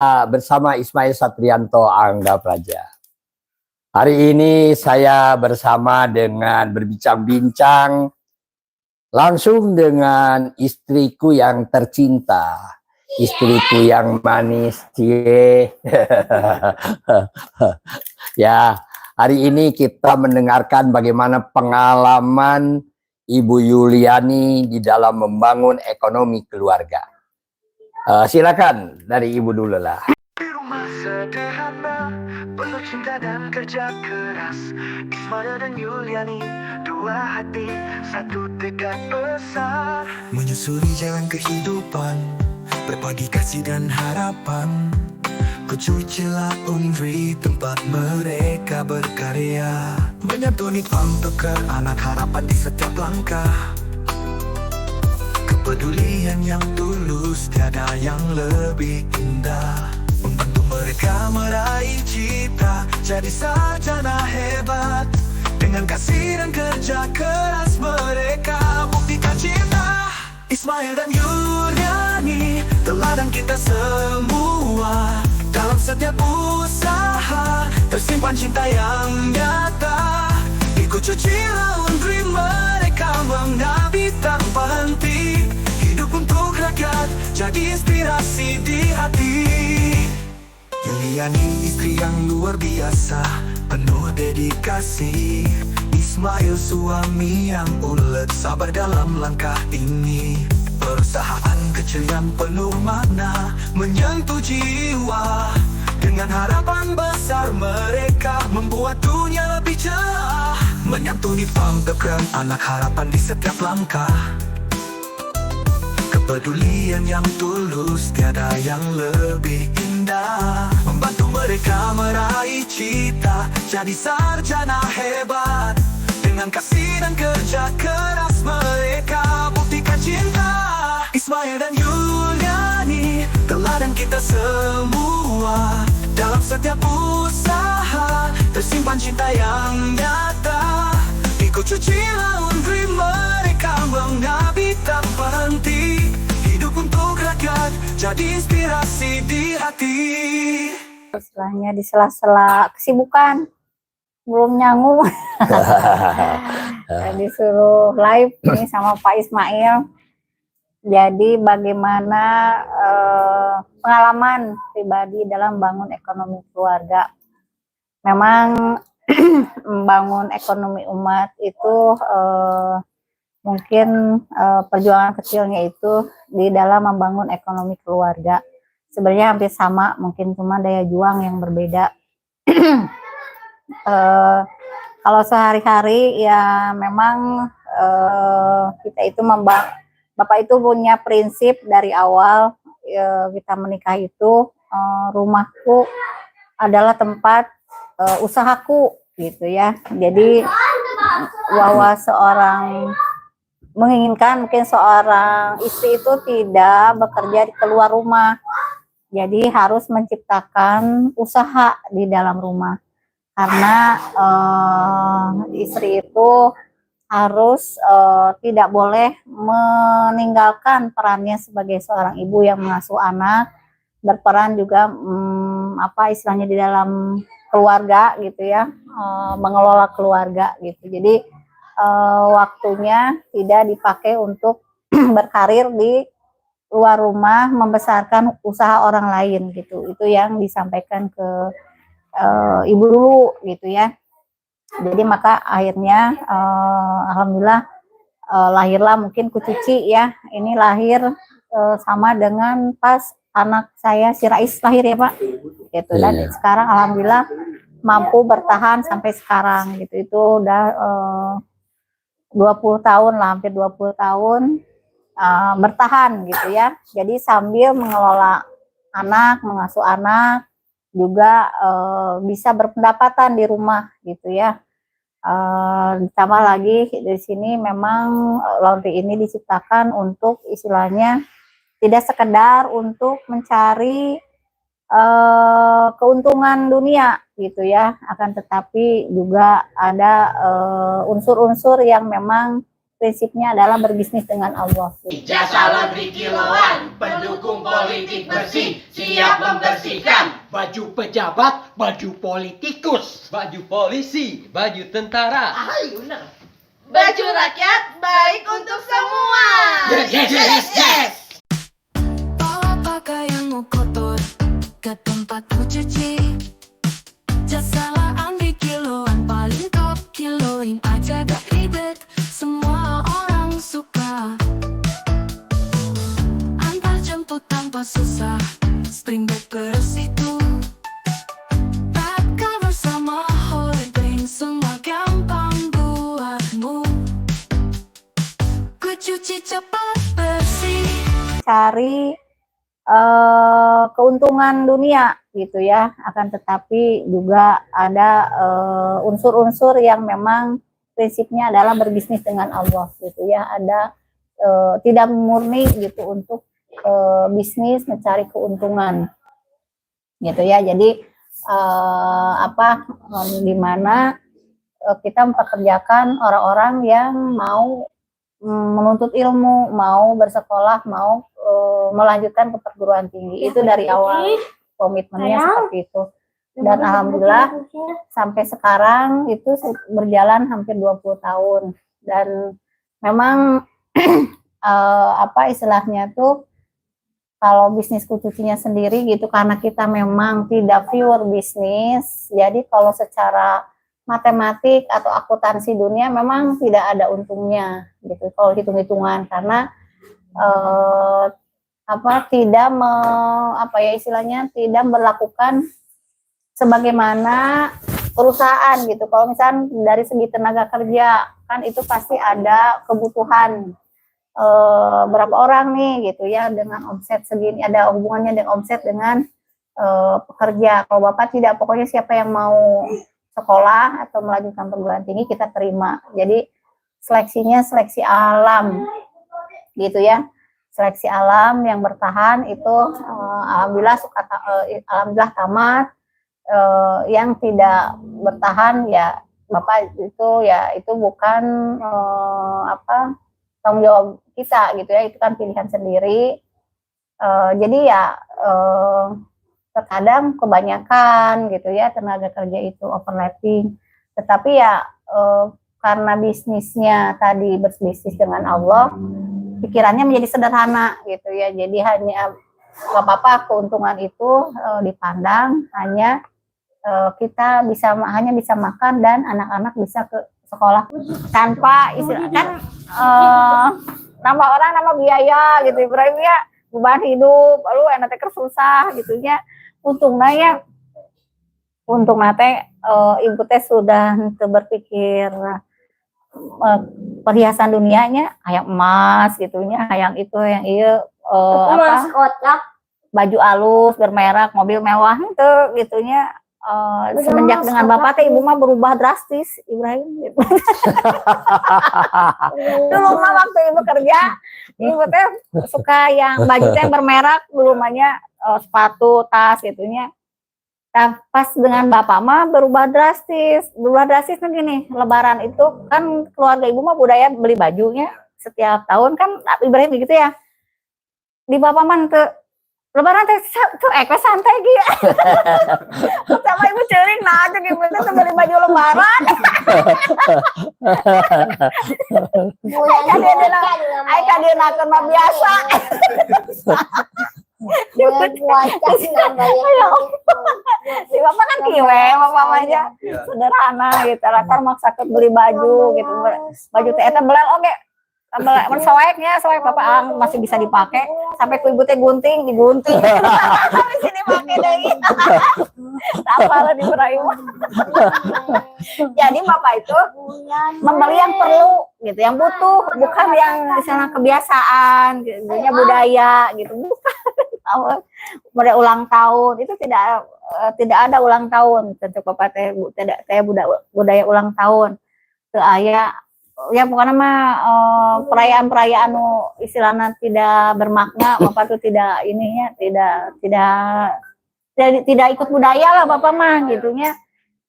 bersama Ismail Satrianto Angga Praja. Hari ini saya bersama dengan berbincang-bincang langsung dengan istriku yang tercinta, istriku yang manis, cie. Ya, hari ini kita mendengarkan bagaimana pengalaman Ibu Yuliani di dalam membangun ekonomi keluarga. Silakan dari Ibu dulu lah. Di rumah sederhana, penuh cinta dan kerja keras, Ismail dan Yuliani, dua hati, satu tekad besar, menyusuri jalan kehidupan, berbagi kasih dan harapan. Kucuit celah Unri, tempat mereka berkarya, menyantuni pangtoker anak harapan di setiap langkah. Kepedulian yang tulus, tiada yang lebih indah, membantu mereka meraih cita, jadi sarjana hebat. Dengan kasih dan kerja keras mereka buktikan cinta. Ismail dan Yuliani, teladan kita semua. Dalam setiap usaha tersimpan cinta yang nyata. Ikut cuci laundry mereka mengabdi tanpa henti. Hidup untuk rakyat, jadi inspirasi di hati. Yuliani istri yang luar biasa, penuh dedikasi. Ismail suami yang ulet, sabar dalam langkah ini. Perusahaan kecil yang penuh makna, menyentuh jiwa. Dengan harapan besar mereka membuat dunia lebih cerah, menyantuni pangtekan anak harapan di setiap langkah. Kepedulian yang tulus, tiada yang lebih indah, membantu mereka meraih cita, jadi sarjana hebat. Dengan kasih dan kerja keras mereka buktikan cinta. Ismail dan Yuliani, teladan kita semua. Dalam setiap usaha tersimpan cinta yang nyata. Ikut cuci laundry mereka mengabdi tanpa henti. Hidup untuk rakyat, jadi inspirasi di hati. Istilahnya di sela-sela kesibukan belum nyangu disuruh live ini sama Pak Ismail. Jadi bagaimana pengalaman pribadi dalam bangun ekonomi keluarga. Memang membangun ekonomi umat itu mungkin perjuangan kecilnya itu di dalam membangun ekonomi keluarga. Sebenarnya hampir sama, mungkin cuma daya juang yang berbeda. Kalau sehari-hari ya memang kita itu Bapak itu punya prinsip dari awal kita menikah itu, rumahku adalah tempat usahaku gitu ya. Jadi bahwa seorang menginginkan mungkin seorang istri itu tidak bekerja di keluar rumah, jadi harus menciptakan usaha di dalam rumah. Karena istri itu harus tidak boleh meninggalkan perannya sebagai seorang ibu yang mengasuh anak, berperan juga istilahnya di dalam keluarga gitu ya, mengelola keluarga gitu. Jadi waktunya tidak dipakai untuk berkarir di luar rumah, membesarkan usaha orang lain gitu. Itu yang disampaikan ke ibu dulu gitu ya. Jadi maka akhirnya alhamdulillah lahirlah mungkin Kucuci ya. Ini lahir sama dengan pas anak saya si Rais lahir ya Pak gitu. Dan sekarang alhamdulillah mampu bertahan sampai sekarang gitu. Itu udah 20 tahun lah, hampir 20 tahun bertahan gitu ya. Jadi sambil mengelola anak, mengasuh anak, juga bisa berpendapatan di rumah gitu ya. Ditambah lagi di sini memang laundry ini diciptakan untuk istilahnya tidak sekedar untuk mencari keuntungan dunia gitu ya, akan tetapi juga ada unsur-unsur yang memang prinsipnya adalah berbisnis dengan Allah. Jasa Laundry Kiloan, pendukung politik bersih, siap membersihkan baju pejabat, baju politikus, baju polisi, baju tentara. Baju rakyat baik untuk semua. Yes. Bawa pakaianmu kotor ke tempat cuci. Jasa Laundry Kiloan paling top, kiloin aja gak ribet, semua orang suka. Antar jemput tanpa susah, spring bed bersih tuh. Back cover sama holding, semua gampang buatmu. Ku cuci cepat bersih. Cari keuntungan dunia gitu ya, akan tetapi juga ada unsur-unsur yang memang prinsipnya adalah berbisnis dengan Allah gitu ya, ada tidak murni gitu untuk bisnis mencari keuntungan gitu ya. Jadi di mana kita mempekerjakan orang-orang yang mau menuntut ilmu, mau bersekolah, mau melanjutkan ke perguruan tinggi. Itu dari awal komitmennya seperti itu. Dan alhamdulillah sampai sekarang itu berjalan hampir 20 tahun. Dan memang istilahnya tuh, kalau bisnis kucucinya sendiri gitu, karena kita memang tidak pure bisnis, jadi kalau secara matematik atau akuntansi dunia memang tidak ada untungnya gitu kalau hitung-hitungan, karena tidak berlakukan sebagaimana perusahaan gitu. Kalau misalnya dari segi tenaga kerja kan itu pasti ada kebutuhan berapa orang nih gitu ya, dengan omset segini, ada hubungannya dengan omset dengan pekerja. Kalau Bapak tidak, pokoknya siapa yang mau sekolah atau melanjutkan perguruan tinggi kita terima. Jadi seleksinya seleksi alam gitu ya, seleksi alam yang bertahan itu alhamdulillah alhamdulillah tamat. Yang tidak bertahan ya Bapak itu bukan tanggung jawab kita gitu ya, itu kan pilihan sendiri. Jadi ya terkadang kebanyakan gitu ya tenaga kerja itu overlapping, tetapi ya karena bisnisnya tadi berbisnis dengan Allah, pikirannya menjadi sederhana gitu ya. Jadi hanya nggak apa-apa keuntungan itu dipandang hanya kita hanya bisa makan dan anak-anak bisa ke sekolah tanpa kan nambah orang nambah biaya gitu Ibrahim ya, beban hidup lalu enak susah gitu ya. Untung ibu teh sudah berpikir perhiasan dunianya kayak emas gitunya, yang itu yang baju alus bermerek, mobil mewah itu gitunya. Semenjak dengan Bapak teh ibu mah berubah drastis Ibrahim gitu. Dulu mah waktu ibu kerja ibu teh suka yang baju teh bermerek, dulu mahnya sepatu, tas gitunya. Nah, pas dengan Bapak mah berubah drastis kan gini, Lebaran itu kan keluarga ibu mah budaya beli bajunya setiap tahun kan Ibrahim gitu ya. Di Bapak mah Lebaran teh santai gitu. Sama ibu cering aja ibu teh beli baju Lebaran. Ai kadeuna mah biasa. Si Bapak kan kiwe, Bapak aja sederhana gitu. Latar maksa ke beli baju gitu. Baju teh eta belel oge. Soeknya Bapak masih bisa dipakai sampai ku ibu teh digunting. Habis ini pakai deui. Apa di Ibrahim. Jadi Bapak itu membeli yang perlu gitu, yang butuh, bukan yang misalnya kebiasaan, gitu, budaya gitu, bukan. Pada ulang tahun itu tidak ada ulang tahun. Tentu Bapak teh tidak budaya ulang tahun. Teu aya ya pokoknya mah perayaan-perayaan istilahnya tidak bermakna, Bapak tuh tidak ikut budaya lah Bapak mah gitunya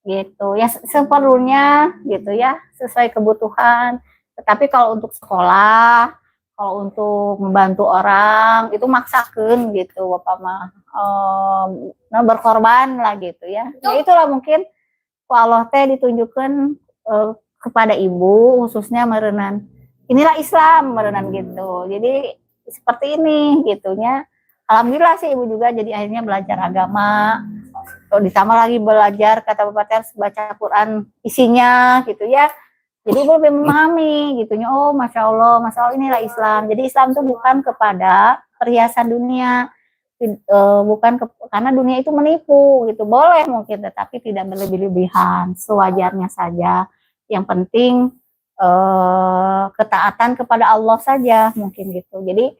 gitu ya, seperlunya gitu ya, sesuai kebutuhan. Tetapi kalau untuk sekolah, kalau untuk membantu orang itu maksakeun gitu bapak mah, nah berkorban lah gitu ya. Ya itulah mungkin ku Allah teh ditunjukkan kepada ibu khususnya merenan. Inilah Islam merenan gitu. Jadi seperti ini gitunya. Alhamdulillah sih ibu juga jadi akhirnya belajar agama. Ditambah lagi belajar kata bapak teh harus baca Quran isinya gitu ya. Jadi ibu lebih memahami gitunya. Oh masya Allah inilah Islam. Jadi Islam itu bukan kepada perhiasan dunia, karena dunia itu menipu gitu. Boleh mungkin tetapi tidak berlebih-lebihan, sewajarnya saja. Yang penting ketaatan kepada Allah saja mungkin gitu. Jadi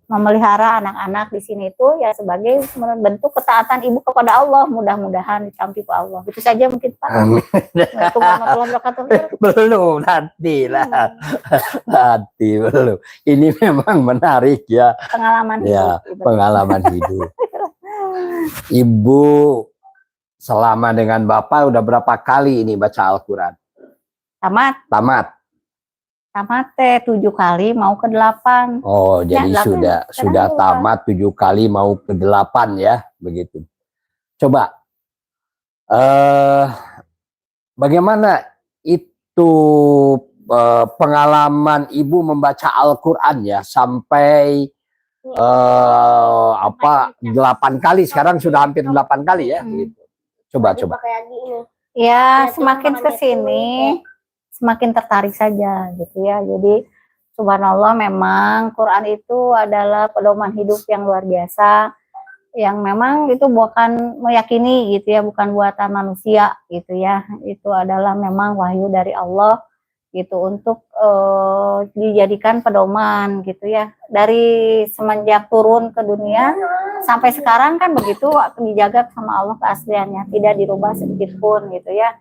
memelihara anak-anak di sini itu ya sebagai bentuk ketaatan ibu kepada Allah, mudah-mudahan ditampi ku Allah. Itu saja mungkin Pak. Assalamualaikum warahmatullahi wabarakatuh. Belum, nanti lah. Nanti belum. Ini memang menarik ya. Pengalaman Ya, hidup. pengalaman hidup. Ibu selama dengan Bapak udah berapa kali ini baca Al-Quran? Tamat. Tamat teh 7 kali mau ke 8. Oh, Ya, jadi 8. sudah Sekarang tamat 7 kali mau ke 8 ya, begitu. Coba bagaimana itu pengalaman Ibu membaca Al-Quran ya sampai 8 kali, sekarang sudah hampir 8 kali ya, gitu. Coba. Ya, semakin ke sini semakin tertarik saja gitu ya. Jadi subhanallah memang Quran itu adalah pedoman hidup yang luar biasa, yang memang itu bukan meyakini gitu ya, bukan buatan manusia gitu ya. Itu adalah memang wahyu dari Allah gitu untuk dijadikan pedoman gitu ya. Dari semenjak turun ke dunia sampai sekarang kan begitu dijaga sama Allah keasliannya, tidak dirubah sedikit pun gitu ya.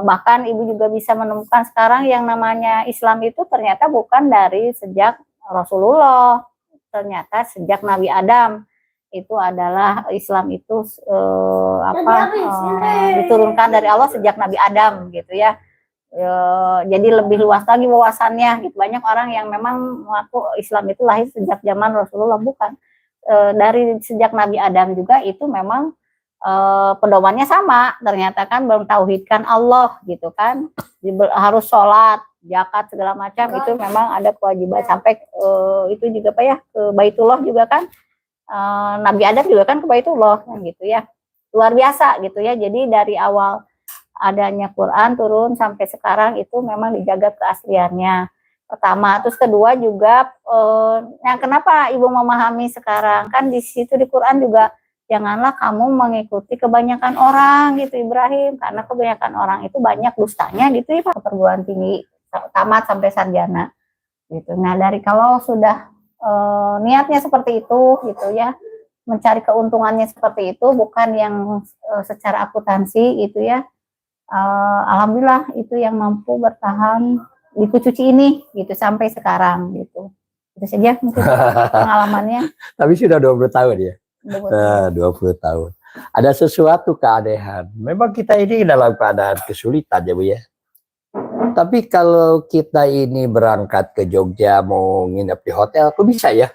Bahkan ibu juga bisa menemukan sekarang yang namanya Islam itu ternyata bukan dari sejak Rasulullah, ternyata sejak Nabi Adam itu adalah Islam itu diturunkan dari Allah sejak Nabi Adam gitu ya. Jadi lebih luas lagi wawasannya gitu. Banyak orang yang memang mengaku Islam itu lahir sejak zaman Rasulullah, bukan. Dari sejak Nabi Adam juga itu memang pedomannya sama, ternyata kan tauhidkan Allah gitu kan, harus sholat, zakat segala macam itu memang ada kewajiban sampai itu juga Pak ya ke Baitullah juga kan, Nabi Adam juga kan ke Baitullah kan gitu ya, luar biasa gitu ya. Jadi dari awal adanya Quran turun sampai sekarang itu memang dijaga keasliannya pertama, terus kedua juga yang kenapa ibu memahami sekarang kan di situ di Quran juga janganlah kamu mengikuti kebanyakan orang gitu Ibrahim, karena kebanyakan orang itu banyak dustanya gitu ya Pak, perguruan tinggi tamat sampai sarjana gitu. Nah dari kalau sudah niatnya seperti itu gitu ya, mencari keuntungannya seperti itu, bukan yang secara akuntansi gitu ya, alhamdulillah itu yang mampu bertahan di Kucuci ini gitu sampai sekarang gitu. Itu saja mungkin pengalamannya. Tapi sudah 20 tahun ya. 20 tahun. Ada sesuatu keanehan. Memang kita ini dalam keadaan kesulitan ya Bu ya. Tapi kalau kita ini berangkat ke Jogja mau nginep di hotel, kok bisa ya?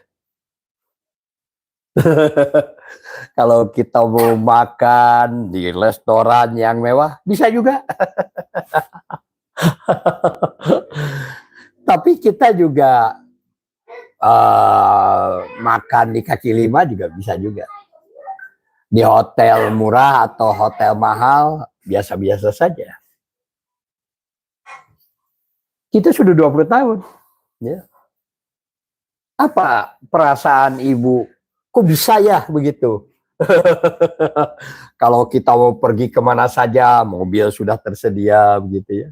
Kalau kita mau makan di restoran yang mewah, bisa juga. Tapi kita juga makan di kaki lima juga bisa juga. Di hotel murah atau hotel mahal biasa-biasa saja. Kita sudah 20 tahun. Ya. Apa perasaan ibu? Kok bisa ya begitu? Kalau kita mau pergi kemana saja, mobil sudah tersedia begitu ya.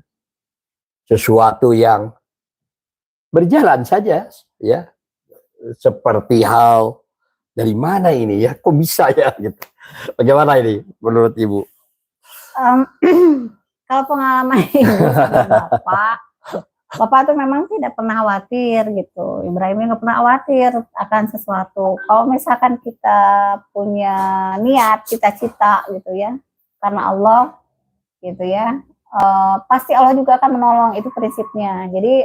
Sesuatu yang berjalan saja ya. Seperti hal dari mana ini ya, kok bisa ya gitu. Bagaimana ini menurut ibu? Kalau pengalaman ibu sama bapak tuh memang tidak pernah khawatir gitu. Ibrahim nggak pernah khawatir akan sesuatu. Kalau misalkan kita punya niat, cita-cita gitu ya, karena Allah gitu ya, pasti Allah juga akan menolong, itu prinsipnya. Jadi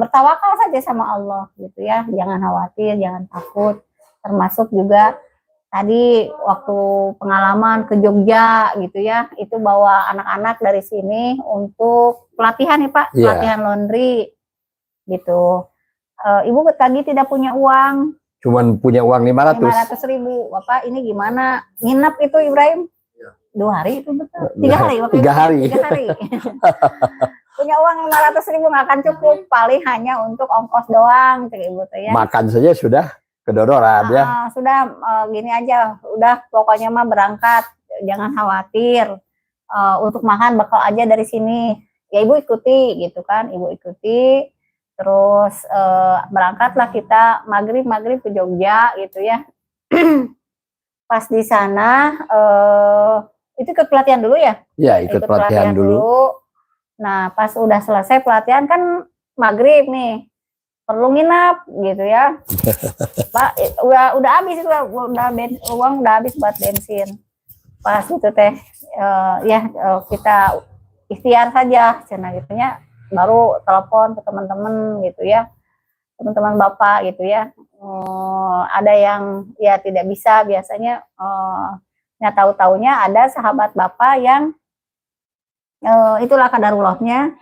bertawakal saja sama Allah gitu ya, jangan khawatir, jangan takut. Termasuk juga tadi waktu pengalaman ke Jogja gitu ya, itu bawa anak-anak dari sini untuk pelatihan nih Pak, Iya. pelatihan laundry gitu. Ibu tadi tidak punya uang, Cuman punya uang 500. 500.000. Bapak ini gimana? Nginep itu Ibrahim? 2 hari itu betul. 3 hari. Bapak 3 hari. 3 hari. Punya uang 500.000 nggak akan cukup, paling hanya untuk ongkos doang, cek ibu teh ya. Makan saja sudah kedodoran ya. Sudah gini aja, udah pokoknya mah berangkat, jangan khawatir. Untuk makan bakal aja dari sini. Ya ibu ikuti gitu kan, ibu ikuti. Terus berangkatlah kita maghrib ke Jogja gitu ya. Pas di sana itu ikut pelatihan dulu ya? Ya, ikut pelatihan dulu. Nah, pas udah selesai pelatihan kan maghrib nih. Perlu nginap gitu ya. Pak, udah habis itu, uang udah habis buat bensin. Pas itu teh kita ikhtiar saja cenah gitunya, baru telepon ke teman-teman gitu ya. Teman-teman Bapak gitu ya. Ada yang ya tidak bisa biasanya tahu-taunya ada sahabat Bapak yang itulah kadarullahnya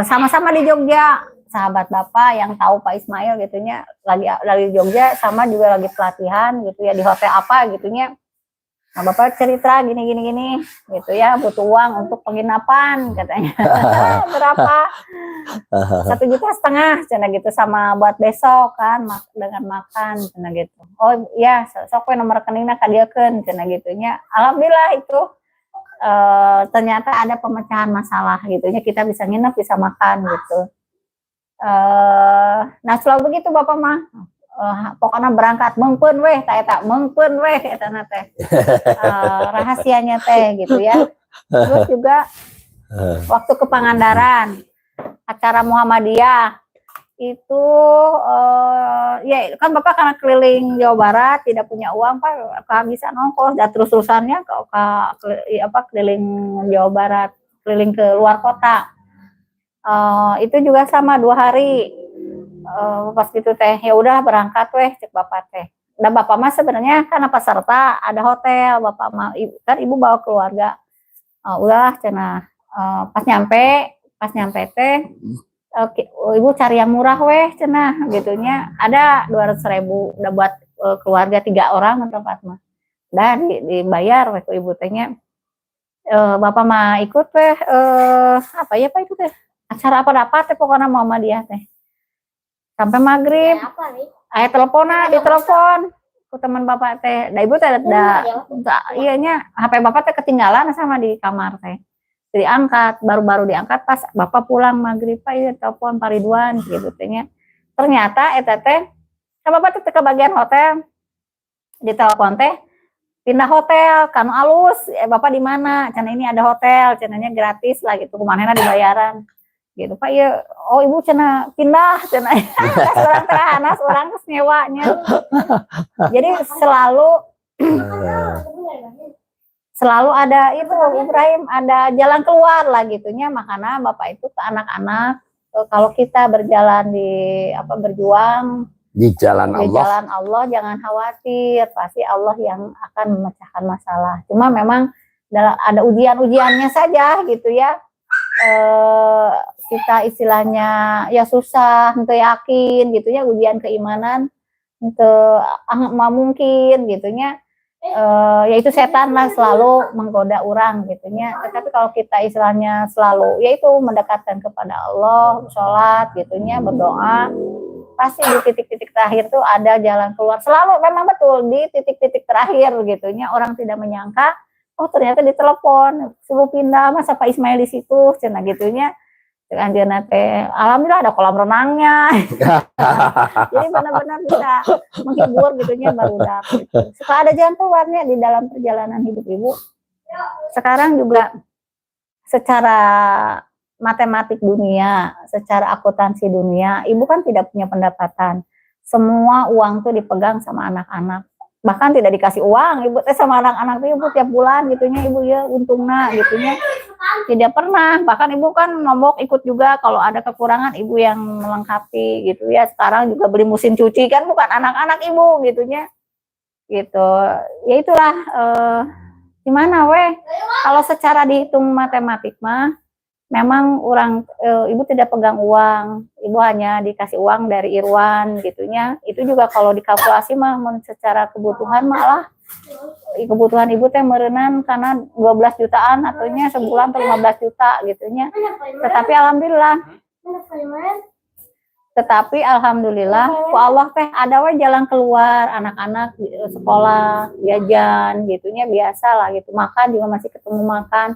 sama-sama di Jogja. Sahabat Bapak yang tahu Pak Ismail gitunya lagi Jogja, sama juga lagi pelatihan gitu ya di hotel apa gitunya. Nah, Bapak cerita gini gitu ya, butuh uang untuk penginapan katanya. Berapa? 1,5 juta cina gitu, sama buat besok kan dengan makan cina gitu. Oh iya, sok we nomor rekeningna kadiekeun cina gitunya. Alhamdulillah itu ternyata ada pemecahan masalah gitunya, kita bisa nginep, bisa makan gitu. Nah selalu begitu Bapak mah, pokoknya berangkat mengpun weh eta teh rahasianya teh gitu ya. Terus juga waktu ke Pangandaran acara Muhammadiyah itu ya kan Bapak karena keliling Jawa Barat tidak punya uang Pak, kehabisan ongkos dan terus-terusannya keliling Jawa Barat, keliling ke luar kota. Itu juga sama 2 hari. Pas gitu teh ya udah berangkat weh cek Bapak teh. Dan Bapak mah sebenarnya karena peserta ada hotel, Bapak mah kan ibu bawa keluarga. Udahlah cenah pas nyampe teh ibu cari yang murah weh cenah gitunya, ada 200.000 udah buat keluarga 3 orang tempat mah. Dan dibayar weh ke ibu tehnya. Bapak mah ikut weh apa ya Pak itu teh? Acara apa dapat teh pokoknya Muhammadiyah teh. Sampai maghrib. Aya ditelepon ku teman Bapak teh. Da ibu teh iyanya HP Bapak teh ketinggalan sama di kamar teh. Diangkat, baru diangkat pas Bapak pulang maghrib, Pak ieu telepon Pak Ridwan gitu tehnya. Ternyata eta teh ka Bapak teh ke bagian hotel. Ditelepon teh pindah hotel kanu alus, Bapak di mana? Cenah ini ada hotel, cenahnya gratis lah gitu, kumanehna dibayaran. Gitu Pak ya, oh ibu cenah pindah cenah orang terahanas orang terus nyewanya. Jadi selalu ada itu Ibrahim, ada jalan keluar lah gitunya. Makanya Bapak itu ke anak-anak, kalau kita berjalan berjuang Di jalan di Allah. jalan Allah jangan khawatir, pasti Allah yang akan memecahkan masalah. Cuma memang ada ujian-ujiannya saja gitu ya. Kita istilahnya ya susah, untuk yakin gitunya, ujian keimanan untuk mungkin gitunya, yaitu setan lah selalu menggoda orang gitunya. Tetapi kalau kita istilahnya selalu yaitu mendekatkan kepada Allah, sholat gitunya, berdoa, pasti di titik-titik terakhir tuh ada jalan keluar. Selalu memang betul di titik-titik terakhir gitunya, orang tidak menyangka oh ternyata ditelepon suruh pindah masa Pak Ismail di situ cenah gitunya. Anjeunna teh alhamdulillah ada kolam renangnya. Jadi benar-benar bisa menghibur gitunya barudak gitu. Suka ada jalan keluarnya di dalam perjalanan hidup ibu. Sekarang juga secara matematik dunia, secara akuntansi dunia, ibu kan tidak punya pendapatan. Semua uang tuh dipegang sama anak-anak. Bahkan tidak dikasih uang ibu teh sama anak-anak tuh ibu tiap bulan gitunya ibu ya untungna gitunya. tidak pernah. Bahkan ibu kan nombok ikut juga kalau ada kekurangan ibu yang melengkapi gitu ya. Sekarang juga beli mesin cuci kan bukan anak-anak ibu gitunya. Gitu. Ya itulah gimana weh. Kalau secara dihitung matematik mah memang ibu tidak pegang uang, ibu hanya dikasih uang dari Irwan gitunya. Itu juga kalau dikalkulasi mah secara kebutuhan malah kebutuhan ibu teh merenan karena 12 jutaan ataunya sebulan 15 juta gitunya. Tetapi alhamdulillah ku Allah teh ada we jalan keluar, anak-anak sekolah, jajan gitunya biasa lah gitu. Makan juga masih ketemu makan.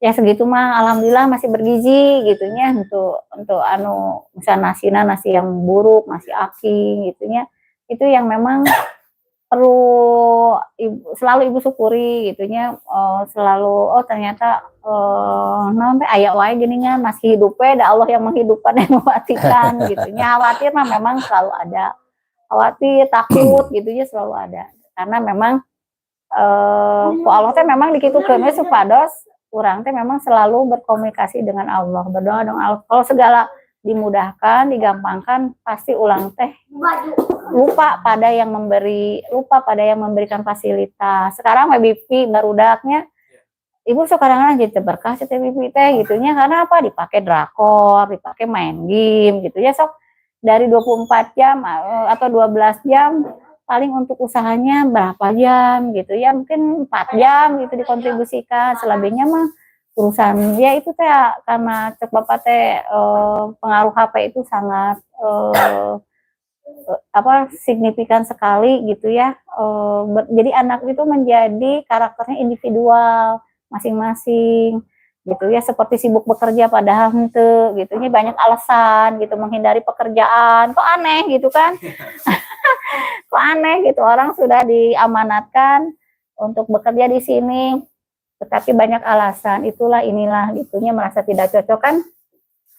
Ya segitu mah alhamdulillah masih bergizi gitunya untuk misalnya nasi yang buruk, nasi aking gitunya. Itu yang memang perlu selalu ibu syukuri gitunya, selalu ternyata nanti aya wae geuningan masih hidup da Allah yang menghidupkan dan mematikan gitunya. Khawatir mah memang selalu ada, khawatir takut gitunya selalu ada, karena memang ku Allah teh memang dikitukeun we supados urang teh memang selalu berkomunikasi dengan Allah, berdoa dengan Allah. Kalau segala dimudahkan, digampangkan, pasti ulang teh lupa pada yang memberikan fasilitas. Sekarang WBP barudaknya ibu sekarang aja berkah sih WBP teh gitunya, karena apa? Dipakai drakor, dipakai main game gitu ya. Sok dari 24 jam atau 12 jam paling untuk usahanya berapa jam gitu ya, mungkin 4 jam gitu dikontribusikan, selebihnya mah urusan ya itu teh karena cek bapak teh pengaruh HP itu sangat signifikan sekali gitu ya. Jadi anak itu menjadi karakternya individual masing-masing gitu ya, seperti sibuk bekerja padahal henteu gitu ya, banyak alasan gitu menghindari pekerjaan. Kok aneh gitu kan? Kok aneh gitu, orang sudah diamanatkan untuk bekerja di sini tetapi banyak alasan inilah gitunya, merasa tidak cocok kan.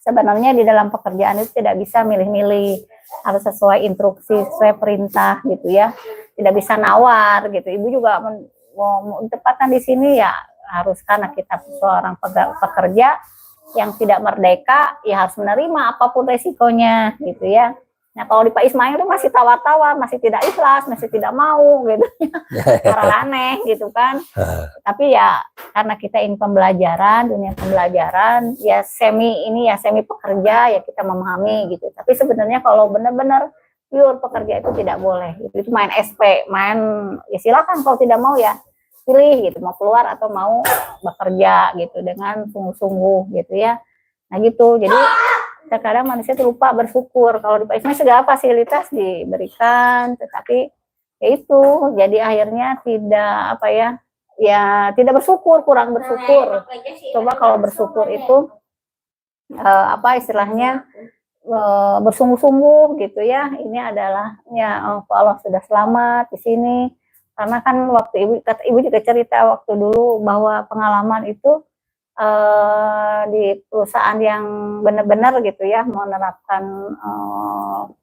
Sebenarnya di dalam pekerjaan itu tidak bisa milih-milih, harus sesuai instruksi, sesuai perintah gitu ya, tidak bisa nawar gitu. Ibu juga mau tempatkan di sini ya harus, karena kita seorang pekerja yang tidak merdeka ya harus menerima apapun resikonya gitu ya. Nah kalau di Pak Ismail itu masih tawar-tawar, masih tidak ikhlas, masih tidak mau gitu, cara aneh gitu kan. Tapi ya karena kita ini pembelajaran, dunia pembelajaran, ya semi pekerja ya kita memahami gitu. Tapi sebenarnya kalau benar-benar pure pekerja itu tidak boleh. Itu main SP, ya silakan kalau tidak mau ya pilih gitu, mau keluar atau mau bekerja gitu dengan sungguh-sungguh gitu ya. Nah gitu, jadi terkadang manusia itu lupa bersyukur. Kalau di Pak Ismail segala fasilitas diberikan, tetapi ya itu jadi akhirnya tidak tidak bersyukur, kurang bersyukur. Coba kalau bersyukur itu istilahnya bersungguh-sungguh gitu ya. Ini adalah ya Allah sudah selamat di sini. Karena kan waktu ibu juga cerita waktu dulu bahwa pengalaman itu di perusahaan yang benar-benar gitu ya menerapkan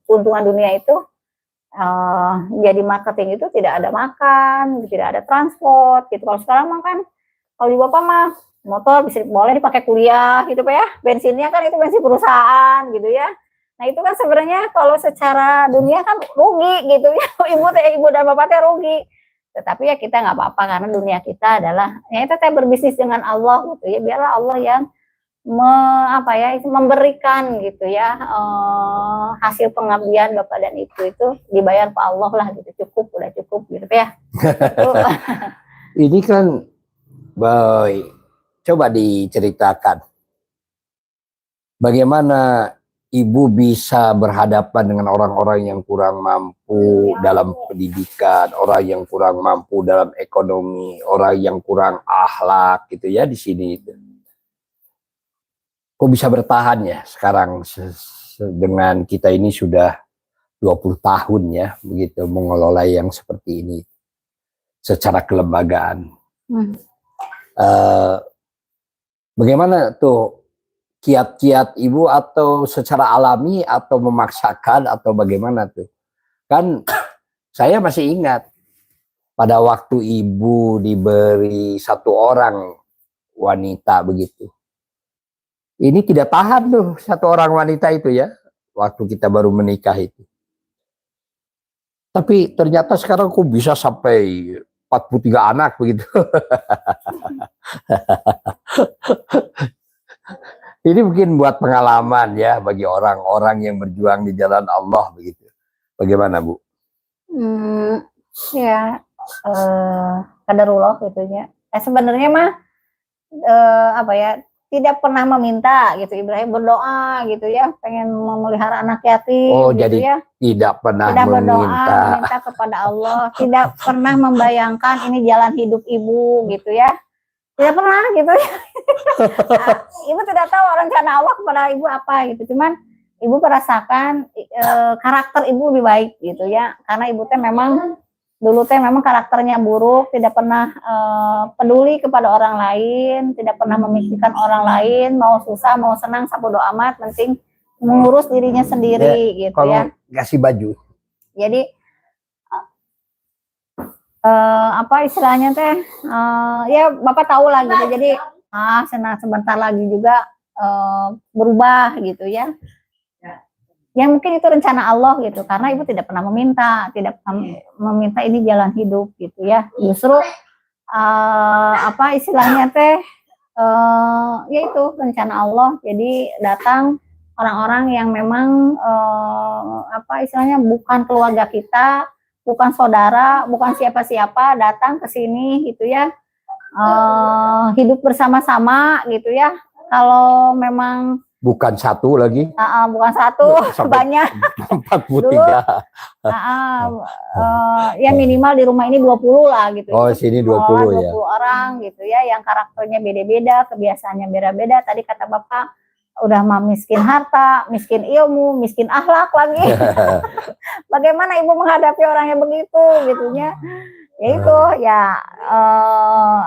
keuntungan dunia itu, jadi marketing itu tidak ada makan, tidak ada transport gitu. Kalau sekarang mah kan kalau di bapak mah motor boleh dipakai kuliah gitu Pak ya, bensinnya kan itu bensin perusahaan gitu ya. Nah itu kan sebenarnya kalau secara dunia kan rugi gitu ya, ibu dan bapak teh rugi. Tetapi ya kita nggak apa-apa, karena dunia kita adalah ya itu teh berbisnis dengan Allah gitu ya, biarlah Allah yang memberikan gitu ya, hasil pengabdian bapak dan ibu itu dibayar Pak Allah lah gitu, udah cukup gitu ya. Ini kan baik, coba diceritakan bagaimana ibu bisa berhadapan dengan orang-orang yang kurang mampu dalam pendidikan, orang yang kurang mampu dalam ekonomi, orang yang kurang akhlak gitu ya di sini. Kok bisa bertahan ya sekarang dengan kita ini sudah 20 tahun ya begitu mengelola yang seperti ini secara kelembagaan. Bagaimana tuh kiat-kiat ibu, atau secara alami atau memaksakan atau bagaimana tuh? Kan saya masih ingat pada waktu ibu diberi 1 orang wanita begitu. Ini tidak tahan tuh satu orang wanita itu ya, waktu kita baru menikah itu. Tapi ternyata sekarang kok bisa sampai 43 anak begitu. Ini mungkin buat pengalaman ya bagi orang-orang yang berjuang di jalan Allah begitu. Bagaimana Bu? Ya kadarullah gitunya. Sebenarnya mah apa ya, tidak pernah meminta gitu. Ibrahim berdoa gitu ya, pengen memelihara anak yatim Oh, gitu jadi ya. tidak pernah Tidak berdoa meminta. meminta kepada Allah, tidak pernah membayangkan ini jalan hidup ibu gitu ya. Tidak pernah gitu ya. Ibu tidak tahu rencana Allah kepada ibu apa gitu. Cuman ibu merasakan karakter ibu lebih baik gitu ya. Karena ibu teh memang dulu teh memang karakternya buruk, tidak pernah peduli kepada orang lain, tidak pernah memikirkan orang lain, mau susah mau senang sabodo amat, penting mengurus dirinya sendiri gitu Kalau ya. kasih baju. Jadi apa istilahnya teh ya Bapak tahu lah gitu. Jadi sebentar lagi juga berubah gitu ya. Ya mungkin itu rencana Allah gitu, karena ibu tidak pernah tidak pernah meminta ini jalan hidup gitu ya. Justru apa istilahnya teh ya itu rencana Allah. Jadi datang orang-orang yang memang apa istilahnya bukan keluarga kita, bukan saudara, bukan siapa-siapa, datang ke sini gitu ya, hidup bersama-sama gitu ya. Kalau memang Bukan satu lagi, bukan satu, sampai banyak. 43. Ya minimal di rumah ini 20 lah gitu. Oh, sini 20 ya. 20 orang gitu ya, yang karakternya beda-beda, kebiasaannya beda-beda. Tadi kata Bapak udah mah miskin harta, miskin ilmu, miskin akhlak lagi. Bagaimana ibu menghadapi orang yang begitu gitunya? Ya itu ya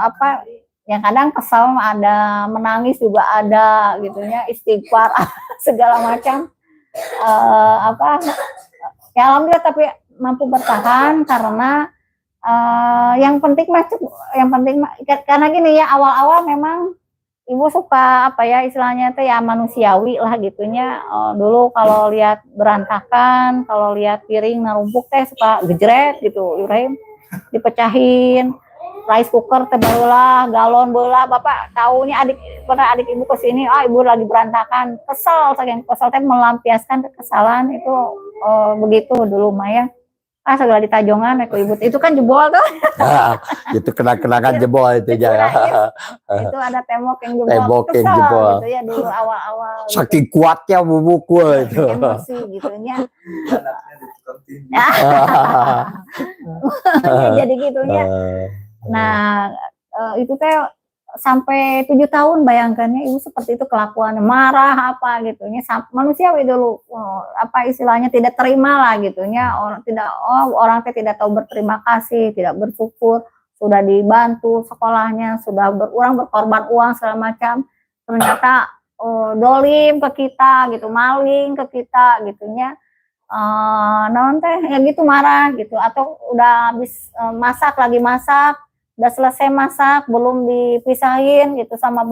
apa yang kadang kesal ada, menangis juga ada gitunya, istighfar segala macam. Apa ya alhamdulillah, tapi mampu bertahan karena yang penting karena gini ya, awal-awal memang ibu suka apa ya istilahnya teh ya manusiawi lah gitunya. Dulu kalau lihat berantakan, kalau lihat piring narumpuk teh suka gejret gitu, Ibrahim dipecahin, rice cooker teh barulah, galon bola. Bapak tahunya pernah adik ibu kesini, ibu lagi berantakan, kesel, saking kesel teh melampiaskan kekesalan itu. Begitu dulu Maya. Segala di Tajongan aku ibu itu kan jebol tuh. Itu kena-kenakan jebol itu ya. Itu ada tembok yang jebol. Tembok yang Kesel jebol. gitu ya dulu awal-awal. Saking kuatnya memukul itu. Emosi gitunya. Jadi gitunya. Nah, itu teh sampai 7 tahun bayangkannya ibu seperti itu kelakuannya, marah apa gitunya, manusiawi dulu, apa istilahnya tidak terima lah gitunya, orang teh tidak tahu berterima kasih, tidak bersyukur, sudah dibantu sekolahnya, sudah orang berkorban uang segala macam, ternyata dolim ke kita gitu, maling ke kita gitunya. Non teh ya gitu marah gitu, atau udah habis masak, udah selesai masak belum dipisahin gitu sama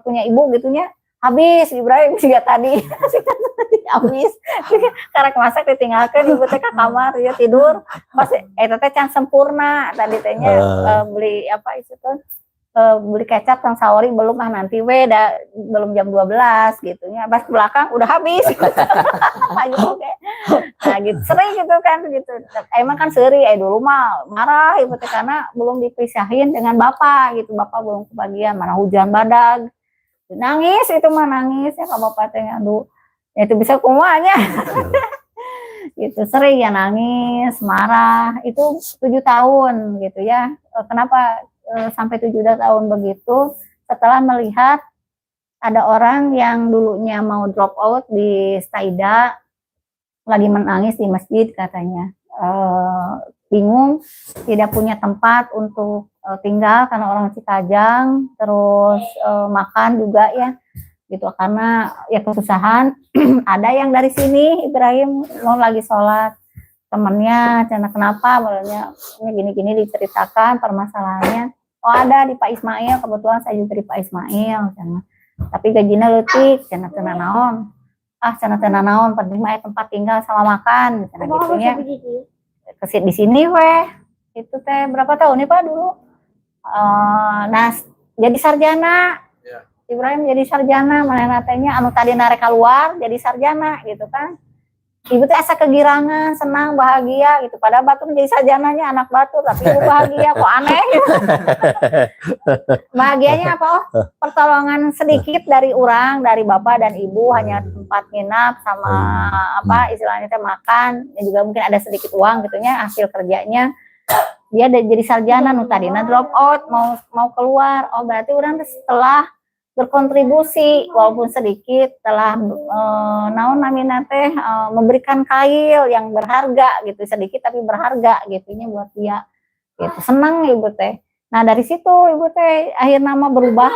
punya ibu gitunya, habis Ibrahim juga tadi habis karek masak ditinggalkan ibu teh ke kamar ya tidur pas teh can sempurna tadi tehnya beli apa itu tuh beli kecap sang saori belum nanti belum jam 12 gitu ya, pas belakang udah habis lagi oke. Nah gitu sering gitu kan gitu, emang kan seri dulu mah marah ibu teh karena belum dipisahin dengan bapak gitu, bapak belum kebagian, mana hujan badag, nangis itu mah nangis ya kalau bapak teh aduh ya itu bisa kumanya gitu, sering ya nangis marah itu 7 tahun gitu ya. Kenapa sampai 7 tahun begitu? Setelah melihat ada orang yang dulunya mau drop out di Staida lagi menangis di masjid katanya, bingung, tidak punya tempat untuk tinggal karena orang Cikajang, terus makan juga ya gitu karena ya kesusahan. Ada yang dari sini Ibrahim mau lagi sholat, temennya cina kenapa, makanya ini gini-gini diceritakan permasalahannya. oh ada di Pak Ismail, kebetulan saya juga di Pak Ismail cenah. Tapi gajinya leutik cenah teu naon. Cenah teu naon, penting mah tempat tinggal sama makan cenah gitu nya. Di sini weh. Itu teh berapa tahun nih Pak dulu? Nah jadi sarjana. Ibrahim jadi sarjana, manehna teh nya anu tadi narek keluar jadi sarjana gitu kan. Ibu teh asa kegirangan, senang, bahagia gitu. Padahal Batur menjadi sarjananya anak Batur, tapi ibu bahagia, kok aneh gitu. Bahagianya apa? Oh, pertolongan sedikit dari orang, dari bapak dan ibu, hanya tempat nginap sama apa istilahnya teh makan, dan juga mungkin ada sedikit uang gitunya hasil kerjanya. Dia jadi sarjana, nu tadina drop out, mau keluar. Oh berarti orang setelah berkontribusi walaupun sedikit telah naon namina teh memberikan kail yang berharga gitu, sedikit tapi berharga gitunya buat dia gitu. Senang ibu teh. Nah dari situ ibu teh akhirnya mah berubah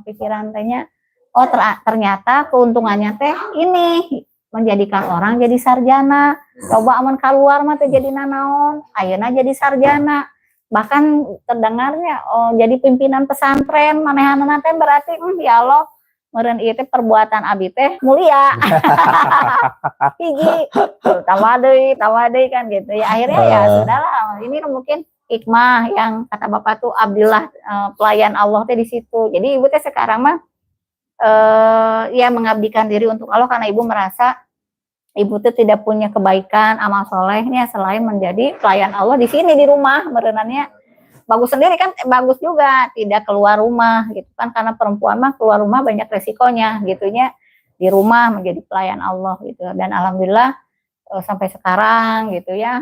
pikiran tehnya, oh ternyata keuntungannya teh ini menjadikan orang jadi sarjana. Coba aman keluar mah teh jadi nanaon, ayeuna jadi sarjana. Bahkan terdengarnya jadi pimpinan pesantren manehana teh berarti ya Allah meureun ieu teh perbuatan abi teh mulia. Hiji tambah deui kan gitu ya. Akhirnya ya sudahlah, ini mungkin hikmah yang kata Bapak tuh abdillah pelayan Allah teh di situ. Jadi ibu teh sekarang mah ya mengabdikan diri untuk Allah karena ibu merasa ibu tuh tidak punya kebaikan amal solehnya selain menjadi pelayan Allah di sini di rumah. Berenannya bagus sendiri kan, bagus juga tidak keluar rumah gitu kan, karena perempuan mah keluar rumah banyak resikonya gitunya, di rumah menjadi pelayan Allah gitu. Dan alhamdulillah sampai sekarang gitu ya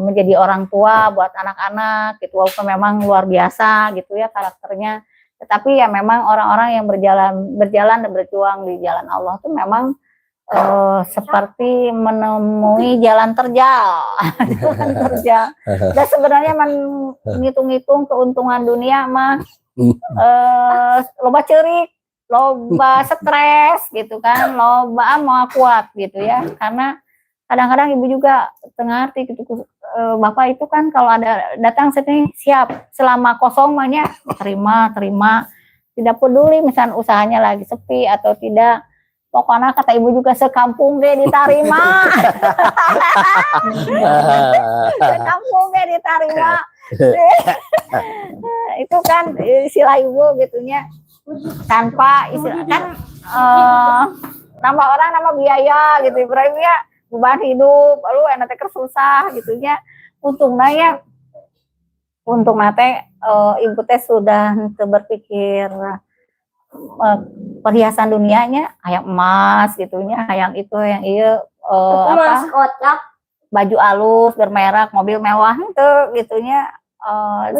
menjadi orang tua buat anak-anak gitu, walaupun memang luar biasa gitu ya karakternya, tetapi ya memang orang-orang yang berjalan dan berjuang di jalan Allah tuh memang seperti menemui jalan terjal. Jalan terjal. Dan sebenarnya menghitung-hitung keuntungan dunia mah loba cerik, loba stres gitu kan, loba mau kuat gitu ya. Karena kadang-kadang ibu juga ngerti gitu, bapak itu kan kalau ada datang sini siap, selama kosong mahnya terima, tidak peduli misalnya usahanya lagi sepi atau tidak. Pokoknya kata ibu juga sekampung ge diterima. Sekampung ge diterima. Itu kan istilah ibu gitunya, tanpa istilah kan nama orang nama biaya gitu Ibrahim ya, beban hidup lalu enak teh susah gitunya. Untung nate ibu teh sudah berpikir perhiasan dunianya kayak emas gitunya, yang itu yang iya baju alus bermerek, mobil mewah itu gitunya.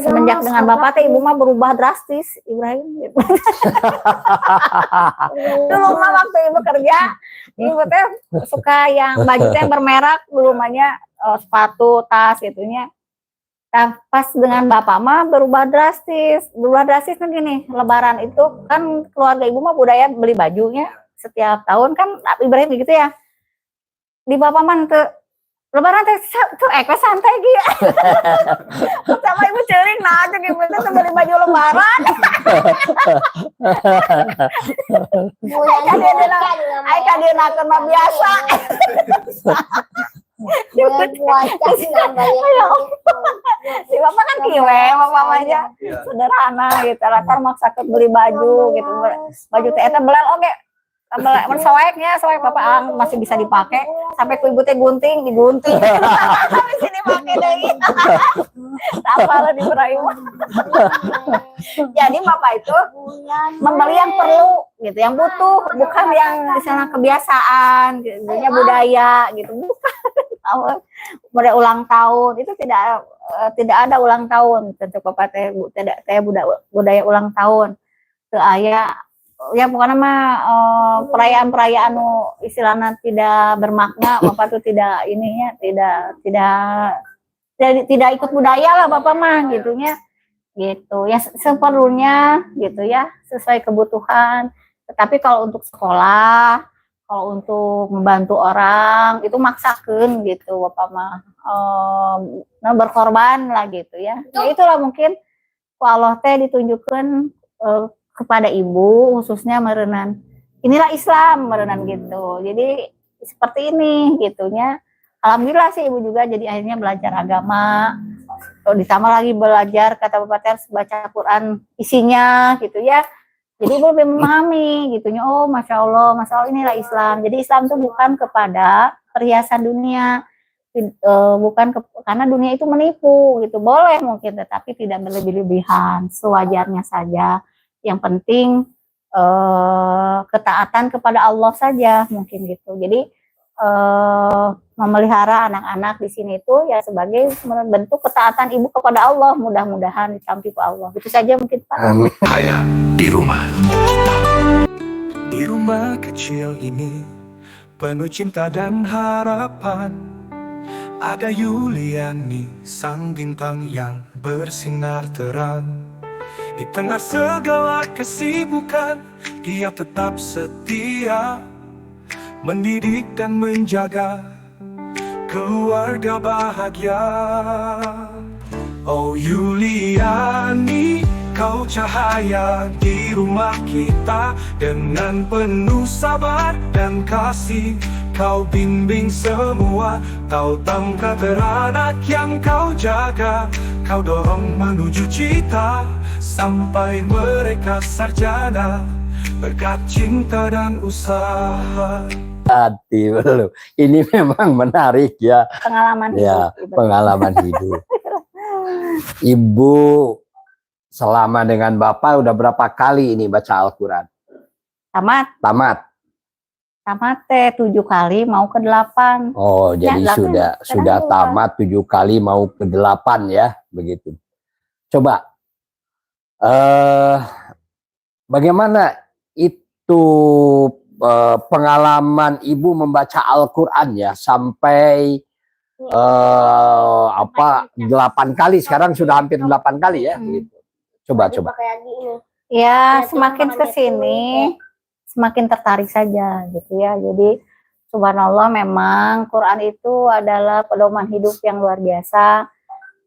Semenjak dengan bapak teh ibu mah berubah drastis Ibrahim gitu. Dulu mah waktu ibu kerja ibu teh suka yang baju teh bermerek, belumnya sepatu, tas gitunya. Nah, pas dengan bapak mah berubah drastis kan gini, lebaran itu kan keluarga ibu mah budaya beli bajunya setiap tahun kan, Ibrahim gitu ya. Di bapak mah tuh lebaran tuh santai gitu. Sama ibu cering nah aja ibu tuh beli baju lebaran. Ai kadir nakeun mah biasa. Si bapak kan kiwe, bapak aja sederhana gitu, latar maksa ke beli baju gitu, baju teh eta belel oke, belel soeknya soek bapak masih bisa dipakai, sampai ku ibu teh digunting, sampai sini pakai deui, apa lo diberayu. Jadi bapak itu membeli yang perlu gitu, yang butuh, bukan yang misalnya kebiasaan, gitu, budaya gitu, bukan. Pada ulang tahun itu tidak ada ulang tahun, tentu bapak teh tidak budaya ulang tahun teu aya ya, pokoknya mah perayaan-perayaan nu istilahnya tidak bermakna bapak tuh tidak ininya, tidak ikut budaya lah bapak mah gitunya gitu ya, seperlunya gitu ya, sesuai kebutuhan. Tetapi kalau untuk sekolah, kalau untuk membantu orang itu maksakeun gitu bapak mah berkorban lah gitu ya. Ya itulah mungkin ku Allah teh ditunjukkan kepada ibu khususnya merenan inilah Islam merenan gitu. Jadi seperti ini gitunya. Alhamdulillah sih ibu juga jadi akhirnya belajar agama. Ditambah lagi belajar kata Bapak Ters baca Quran isinya gitu ya. Jadi ibu lebih memahami gitunya. Oh masya Allah inilah Islam. Jadi Islam itu bukan kepada perhiasan dunia, karena dunia itu menipu gitu. Boleh mungkin tetapi tidak berlebih-lebihan, sewajarnya saja. Yang penting ketaatan kepada Allah saja mungkin gitu. Jadi memelihara anak-anak di sini itu ya sebagai bentuk ketaatan ibu kepada Allah, mudah-mudahan ditampi ke Allah. Itu saja mungkin Pak. Ayah di rumah. Di rumah kecil ini penuh cinta dan harapan. Ada Yuliani, sang bintang yang bersinar terang. Di tengah segala kesibukan, dia tetap setia mendidik dan menjaga keluarga bahagia. Oh Yuliani, kau cahaya di rumah kita. Dengan penuh sabar dan kasih kau bimbing semua. Tahu tangga teranak yang kau jaga. Kau dorong menuju cita sampai mereka sarjana berkat cinta dan usaha. Hati belum. Ini memang menarik ya. Pengalaman Ya, hidup. pengalaman hidup. Ibu selama dengan Bapak udah berapa kali ini baca Al-Quran? Tamat. Tamat teh 7 kali mau ke 8. Oh, jadi sudah tamat 7 kali mau ke 8 ya, begitu. Coba bagaimana itu pengalaman ibu membaca Al-Quran ya sampai 8 kali, sekarang sudah hampir 8 kali ya, begitu. Coba. Ya, semakin kesini semakin tertarik saja gitu ya. Jadi subhanallah memang Quran itu adalah pedoman hidup yang luar biasa,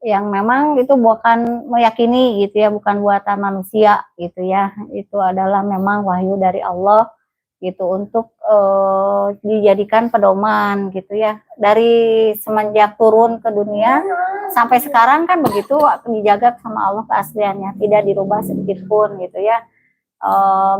yang memang itu bukan meyakini gitu ya, bukan buatan manusia gitu ya. Itu adalah memang wahyu dari Allah gitu untuk dijadikan pedoman gitu ya. Dari semenjak turun ke dunia sampai sekarang kan begitu dijaga sama Allah keasliannya, tidak dirubah sedikit pun gitu ya.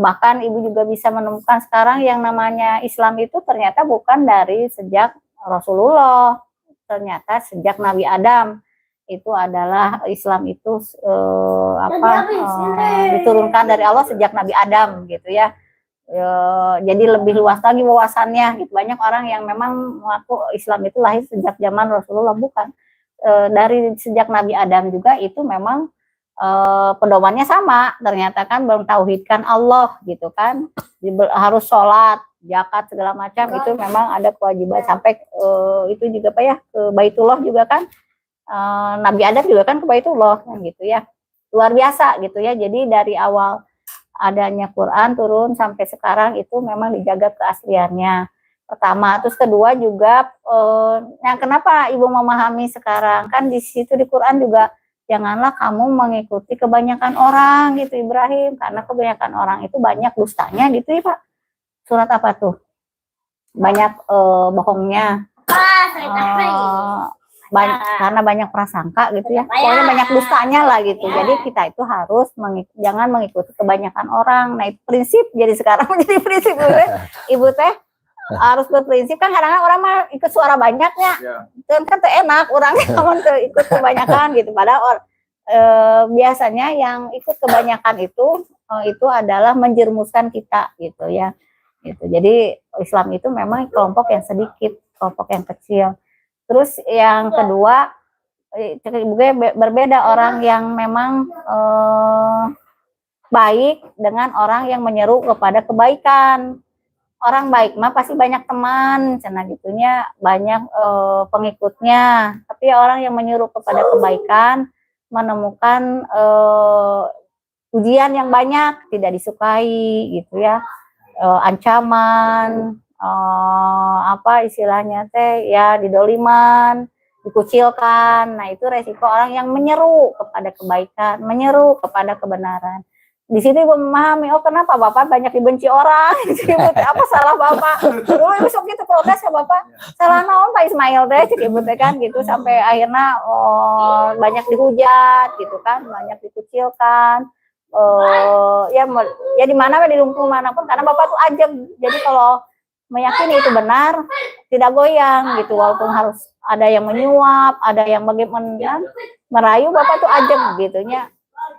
Bahkan ibu juga bisa menemukan sekarang yang namanya Islam itu ternyata bukan dari sejak Rasulullah, ternyata sejak Nabi Adam itu adalah Islam itu diturunkan dari Allah sejak Nabi Adam gitu ya. Jadi lebih luas lagi wawasannya gitu. Banyak orang yang memang mengaku Islam itu lahir sejak zaman Rasulullah, bukan. Dari sejak Nabi Adam juga itu memang pedomannya sama, ternyata kan belum tauhidkan Allah gitu kan, harus sholat, zakat segala macam itu memang ada kewajiban sampai itu juga Pak ya ke Baitullah juga kan, Nabi Adam juga kan ke Baitullah kan gitu ya, luar biasa gitu ya. Jadi dari awal adanya Quran turun sampai sekarang itu memang dijaga keasliannya pertama, terus kedua juga yang kenapa ibu memahami sekarang kan di situ di Quran juga janganlah kamu mengikuti kebanyakan orang gitu Ibrahim, karena kebanyakan orang itu banyak dustanya gitu ya Pak. Surat apa tuh? Banyak bohongnya. Karena banyak prasangka gitu ya. Pokoknya banyak dustanya lah gitu. Jadi kita itu harus jangan mengikuti kebanyakan orang. Nah itu prinsip, jadi sekarang menjadi prinsip ibu teh harus berprinsip kan. Kadang-kadang orang mah ikut suara banyaknya kan enak orangnya ngomong ikut kebanyakan gitu, padahal biasanya yang ikut kebanyakan itu adalah menjerumuskan kita gitu ya gitu. Jadi Islam itu memang kelompok yang sedikit, kelompok yang kecil. Terus yang kedua berbeda orang yang memang baik dengan orang yang menyeru kepada kebaikan. Orang baik mah pasti banyak teman, cina gitunya banyak pengikutnya. Tapi orang yang menyuruh kepada kebaikan menemukan ujian yang banyak, tidak disukai gitu ya, ancaman, apa istilahnya teh ya didoliman dikucilkan. Nah, itu resiko orang yang menyeru kepada kebaikan, menyeru kepada kebenaran. Di sini gue memahami, oh kenapa Bapak banyak dibenci orang, apa salah Bapak? Dulu besok gitu protes ya Bapak, salah naon Pak Ismail teh, kan gitu, sampai akhirnya banyak dihujat gitu kan, banyak dikucilkan, ya di mana di lingkungan manapun, karena Bapak tuh ajak. Jadi kalau meyakini itu benar, tidak goyang gitu, walaupun harus ada yang menyuap, ada yang bagaimana merayu, Bapak tuh ajak gitunya.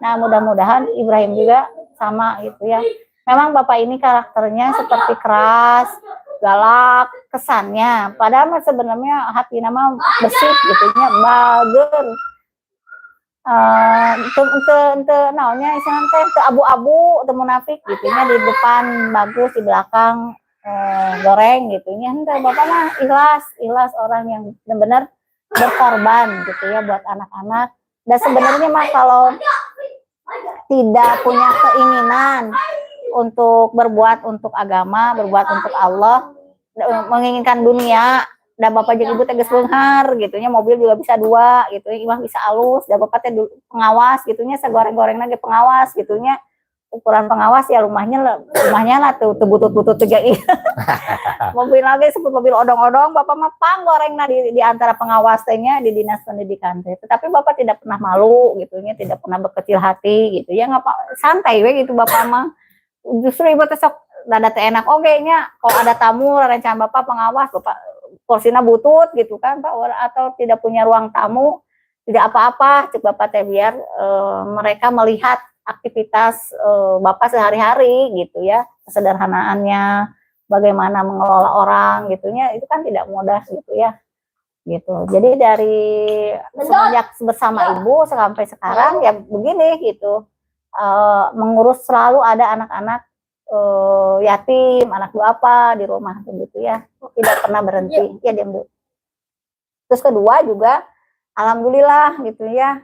Nah, mudah-mudahan Ibrahim juga sama gitu ya. Memang Bapak ini karakternya seperti keras, galak, kesannya. Padahal sebenarnya hati nama bersih gitunya, bager. Naonnya istilahnya abu-abu, teu munafik gitunya, di depan bagus, di belakang goreng gitunya. Henteu Bapak mah ikhlas orang yang benar-benar berkorban gitu ya buat anak-anak. Dan sebenarnya mah kalau tidak punya keinginan untuk berbuat untuk agama, berbuat untuk Allah, menginginkan dunia, dan Bapak jeung Ibu tegas beunghar gitunya, mobil juga bisa 2 gitu, imah bisa alus, dan Bapak teh pengawas gitunya, sagoreng-gorengna ge pengawas gitunya. Ukuran pengawas ya rumahnya lah tuh butut-butut juga. Mobil lagi sebut mobil odong-odong, Bapak mah panggorengna di antara pengawas tehnya di dinas pendidikan teh. Tetapi Bapak tidak pernah malu gitunya, tidak pernah berkecil hati gitu ya, ngapa santai we gitu Bapak mah. Justru Ibu teh sok dada teh enak oge nya, kalau ada tamu rencana Bapak pengawas, Bapak porsinya butut gitu kan Pak, atau tidak punya ruang tamu, tidak apa-apa, cek Bapak teh biar mereka melihat aktivitas Bapak sehari-hari gitu ya, kesederhanaannya, bagaimana mengelola orang gitunya, itu kan tidak mudah gitu ya, gitu. Jadi dari semenjak bersama Ibu sampai sekarang ya begini gitu, mengurus selalu ada anak-anak yatim, anak duafa di rumah gitu ya, tidak pernah berhenti ya diam Bu. Terus kedua juga, alhamdulillah gitu ya,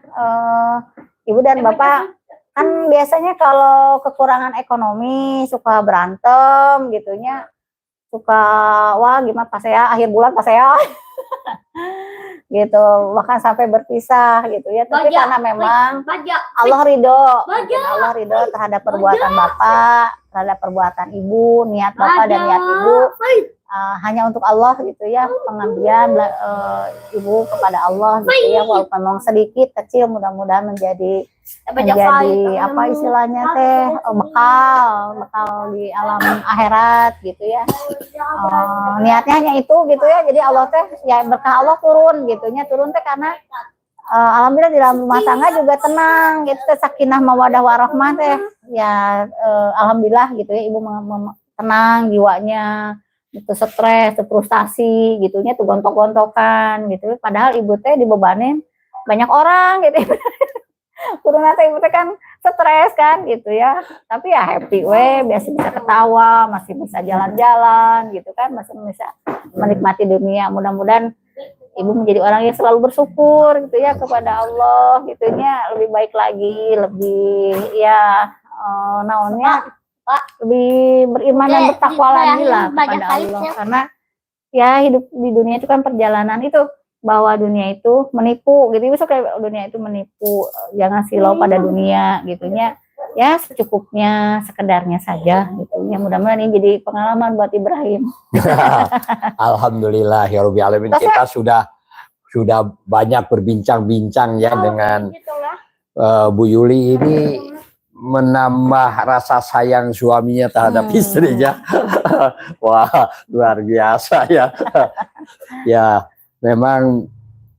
Ibu dan Bapak kan biasanya kalau kekurangan ekonomi suka berantem gitunya, suka wah gimana pas saya akhir bulan pas saya gitu, bahkan sampai berpisah gitu ya. Tapi karena memang Allah ridho, Allah ridho terhadap perbuatan Bapak, terhadap perbuatan Ibu, niat Bapak dan niat Ibu hanya untuk Allah gitu ya, pengabdian Ibu kepada Allah gitu ya, walaupun memang sedikit kecil, mudah-mudahan menjadi apa istilahnya teh bekal di alam akhirat gitu ya. Niatnya hanya itu gitu ya, jadi Allah teh ya berkah Allah turun gitunya, turun teh karena alhamdulillah di dalam rumah tangga juga tenang gitu, sakinah mawadah warahmah teh ya, alhamdulillah gitu ya, Ibu tenang jiwanya, itu stres, frustasi gitunya, tuh gontok-gontokan gitu. Padahal Ibu teh dibebanin banyak orang gitu. Kudu nate Ibu teh kan stres kan gitu ya. Tapi ya happy we, biasa bisa ketawa, masih bisa jalan-jalan gitu kan, masih bisa menikmati dunia. Mudah-mudahan Ibu menjadi orang yang selalu bersyukur gitu ya kepada Allah gitunya, lebih baik lagi, lebih ya naonnya lebih beriman dan bertakwa lagi lah kepada Allah, karena ya hidup di dunia itu kan perjalanan itu, bahwa dunia itu menipu gitu, besok kayak dunia itu menipu, jangan silau pada dunia gitunya ya, secukupnya, sekedarnya saja gitunya. Mudah-mudahan ini jadi pengalaman buat Ibrahim. Alhamdulillah ya Rabbil Alamin, kita sudah banyak berbincang-bincang ya dengan Bu Yuli ini, menambah rasa sayang suaminya terhadap istrinya. Wah, luar biasa ya. Ya, memang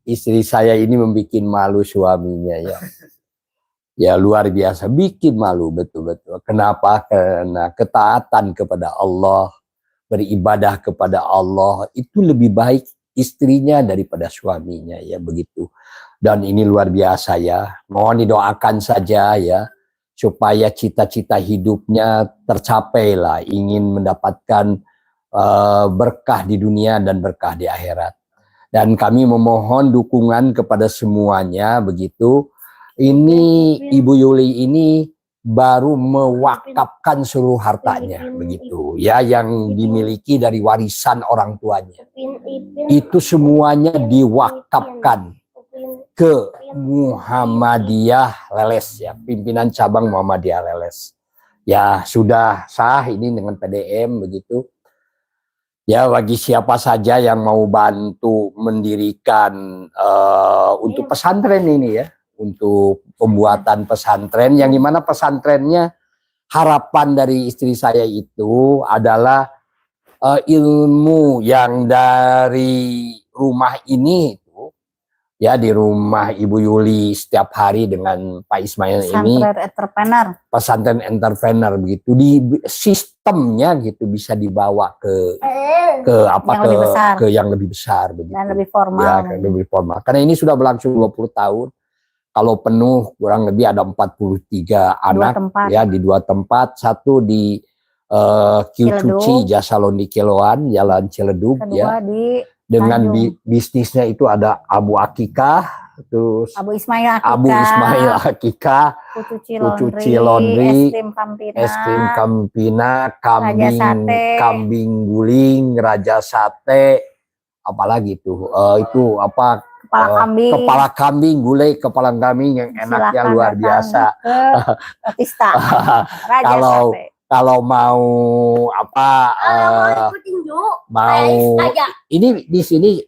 istri saya ini membuat malu suaminya ya. Ya luar biasa, bikin malu betul-betul. Kenapa? Karena ketaatan kepada Allah, beribadah kepada Allah itu lebih baik istrinya daripada suaminya ya, begitu. Dan ini luar biasa ya. Mohon didoakan saja ya, supaya cita-cita hidupnya tercapai lah, ingin mendapatkan berkah di dunia dan berkah di akhirat. Dan kami memohon dukungan kepada semuanya begitu. Ini Ibu Yuli ini baru mewakafkan seluruh hartanya begitu ya, yang dimiliki dari warisan orang tuanya. Itu semuanya diwakafkan ke Muhammadiyah Leles ya, pimpinan cabang Muhammadiyah Leles. Ya sudah sah ini dengan PDM begitu. Ya bagi siapa saja yang mau bantu mendirikan untuk pesantren ini ya, untuk pembuatan pesantren yang dimana pesantrennya harapan dari istri saya itu adalah ilmu yang dari rumah ini itu ya, di rumah Ibu Yuli setiap hari dengan Pak Ismail ini pesantren entrepreneur begitu, di sistemnya gitu bisa dibawa ke yang lebih besar begitu. Dan lebih formal. Ya, lebih formal. Karena ini sudah berlangsung 20 tahun. Kalau penuh kurang lebih ada 43 anak ya, di 2 tempat, satu di Kiucuci Jasa Londi Kiloan, Jalan Ciledug ya. Dengan bisnisnya itu ada Abu Akikah, terus Abu Ismail Akikah, Kucuci Laundry, es krim Campina, kambing guling, Raja Sate, apalagi itu apa, kepala kambing, gulai kepala kambing yang enaknya luar biasa. Kalau mau apa, ini di sini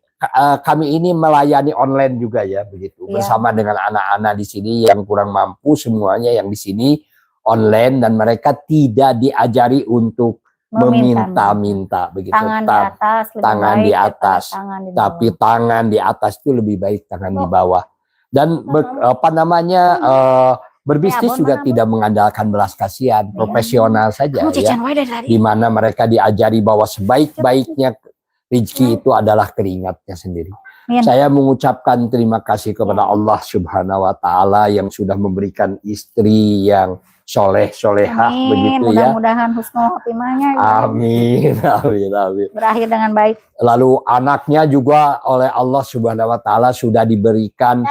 kami ini melayani online juga ya begitu, bersama dengan anak-anak di sini yang kurang mampu, semuanya yang di sini online, dan mereka tidak diajari untuk meminta-minta begitu. Tangan di atas, tapi tangan di atas itu lebih baik tangan di bawah. Dan berbisnis juga tidak mengandalkan belas kasihan, profesional saja ya, di mana mereka diajari bahwa sebaik-baiknya rezeki itu adalah keringatnya sendiri. Saya mengucapkan terima kasih kepada Allah Subhanahu wa Ta'ala yang sudah memberikan istri yang solehah begitu ya. Mudah-mudahan husnul khotimahnya. Amin. Berakhir dengan baik. Lalu anaknya juga oleh Allah Subhanahu wa Ta'ala sudah diberikan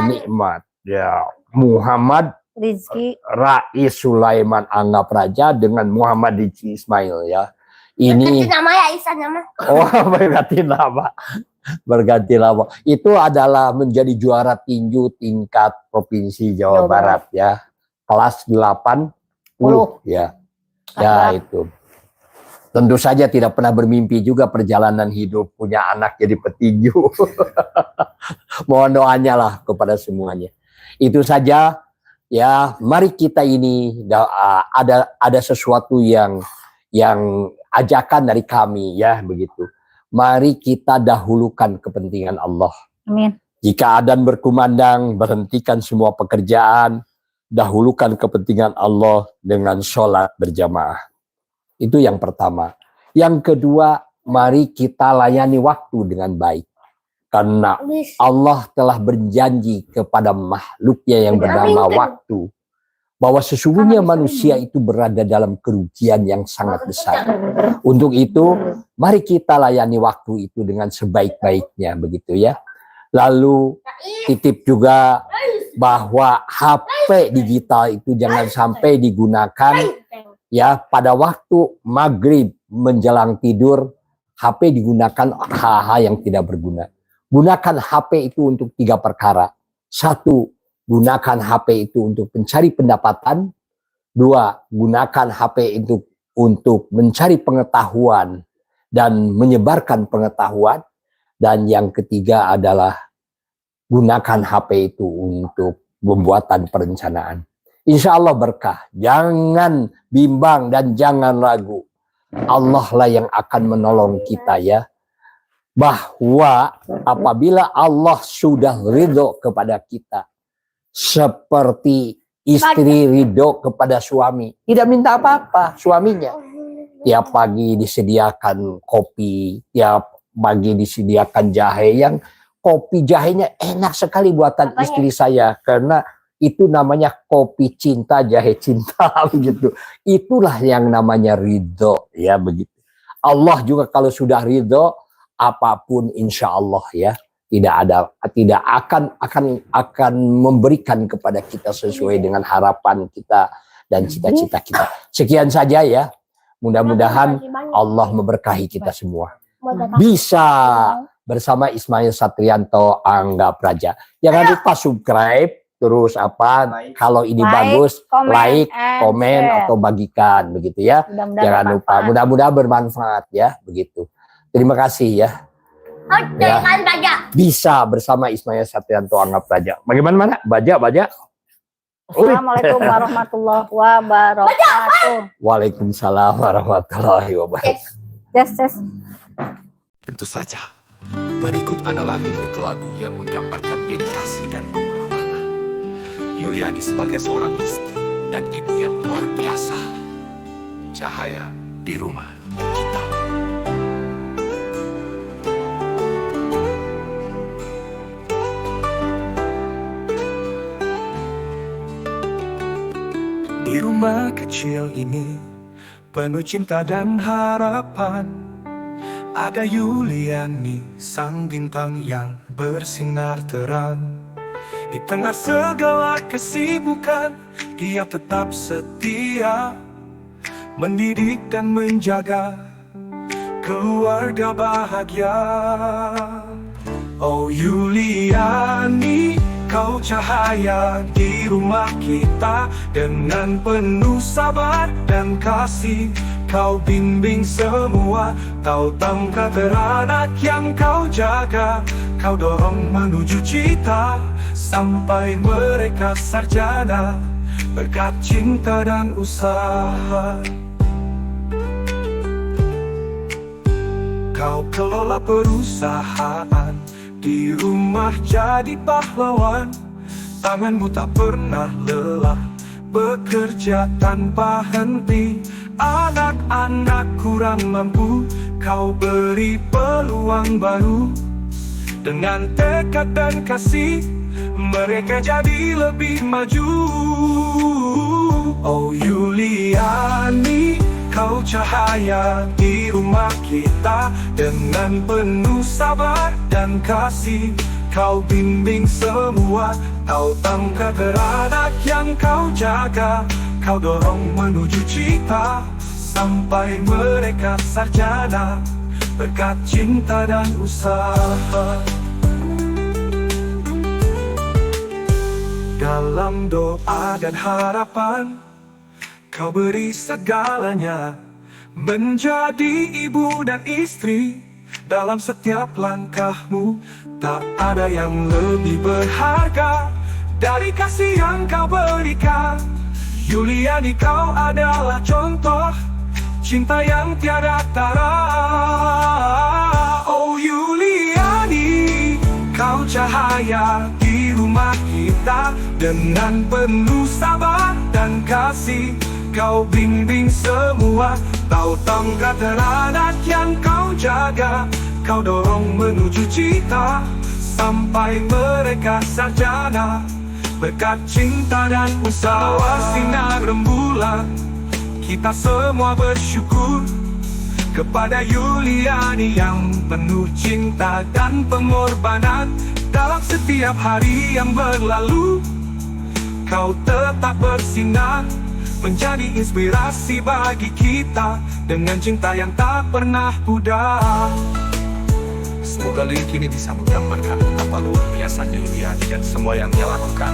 nikmat ya. Muhammad Rizki Rais Sulaiman Anggap Raja dengan Muhammad Rizki Ismail ya. Ini nama ya Isa nama. Oh, berganti nama. Itu adalah menjadi juara tinju tingkat provinsi Jawa Barat ya. Kelas 80 ya. Ya itu. Tentu saja tidak pernah bermimpi juga perjalanan hidup punya anak jadi petinju. Mohon doanya lah kepada semuanya. Itu saja ya, mari kita ini ada sesuatu yang ajakan dari kami ya begitu. Mari kita dahulukan kepentingan Allah. Amin. Jika adzan berkumandang, berhentikan semua pekerjaan, dahulukan kepentingan Allah dengan sholat berjamaah. Itu yang pertama. Yang kedua, mari kita layani waktu dengan baik. Karena Allah telah berjanji kepada makhluknya yang bernama waktu, bahwa sesungguhnya manusia itu berada dalam kerugian yang sangat besar. Untuk itu, mari kita layani waktu itu dengan sebaik-baiknya begitu ya. Lalu titip juga bahwa HP digital itu jangan sampai digunakan ya pada waktu maghrib menjelang tidur. HP digunakan hal-hal yang tidak berguna. Gunakan HP itu untuk 3 perkara. 1, gunakan HP itu untuk mencari pendapatan. 2, gunakan HP itu untuk mencari pengetahuan dan menyebarkan pengetahuan. Dan yang ketiga adalah gunakan HP itu untuk pembuatan perencanaan. Insya Allah berkah. Jangan bimbang dan jangan ragu. Allah lah yang akan menolong kita ya. Bahwa apabila Allah sudah ridho kepada kita, seperti istri ridho kepada suami, tidak minta apa-apa suaminya. Tiap pagi disediakan kopi, tiap pagi disediakan jahe, yang kopi jahenya enak sekali buatan istri saya, karena itu namanya kopi cinta, jahe cinta begitu. Itulah yang namanya ridho ya begitu. Allah juga kalau sudah ridho, apapun insya Allah ya. tidak akan memberikan kepada kita sesuai dengan harapan kita dan cita-cita kita. Sekian saja ya. Mudah-mudahan Allah memberkahi kita semua. Bisa bersama Ismail Satrianto Angga Praja. Jangan lupa subscribe, terus kalau ini bagus, like, komen atau bagikan begitu ya. Jangan lupa. Mudah-mudahan bermanfaat ya, begitu. Terima kasih ya. Bisa bersama Ismail Satrianto Angga Praja. Bagaimana? Baja. Assalamualaikum warahmatullahi wabarakatuh. Waalaikumsalam warahmatullahi wabarakatuh. Yes. Tentu saja, berikut adalah lirik lagu yang menggambarkan dedikasi dan pengorbanan Yuliani sebagai seorang istri dan ibu yang luar biasa. Cahaya di rumah kita. Di rumah kecil ini, penuh cinta dan harapan, ada Yuliani, sang bintang yang bersinar terang. Di tengah segala kesibukan, dia tetap setia, mendidik dan menjaga keluarga bahagia. Oh Yuliani, kau cahaya di rumah kita, dengan penuh sabar dan kasih kau bimbing semua. Kau tangkat anak yang kau jaga, kau dorong menuju cita, sampai mereka sarjana berkat cinta dan usaha. Kau kelola perusahaan, di rumah jadi pahlawan. Tanganmu tak pernah lelah, bekerja tanpa henti. Anak-anak kurang mampu, kau beri peluang baru. Dengan tekad dan kasih, mereka jadi lebih maju. Oh Yuliani, kau cahaya di rumah kita, dengan penuh sabar dan kasih kau bimbing semua. Kau tangkat anak yang kau jaga, kau dorong menuju cita, sampai mereka sarjana berkat cinta dan usaha. Dalam doa dan harapan, kau beri segalanya, menjadi ibu dan istri. Dalam setiap langkahmu, tak ada yang lebih berharga dari kasih yang kau berikan. Yuliani, kau adalah contoh cinta yang tiada tara. Oh Yuliani, kau cahaya di rumah kita, dengan penuh sabar dan kasih kau bimbing semua. Kau tangkat anak yang kau jaga, kau dorong menuju cita, sampai mereka sarjana berkat cinta dan usaha. Sinar rembulan, kita semua bersyukur kepada Yuliani yang penuh cinta dan pengorbanan. Dalam setiap hari yang berlalu, kau tetap bersinar, menjadi inspirasi bagi kita, dengan cinta yang tak pernah pudar. Semoga lirik ini bisa menggambarkan apa luar biasanya Yuliani dan semua yang dia lakukan.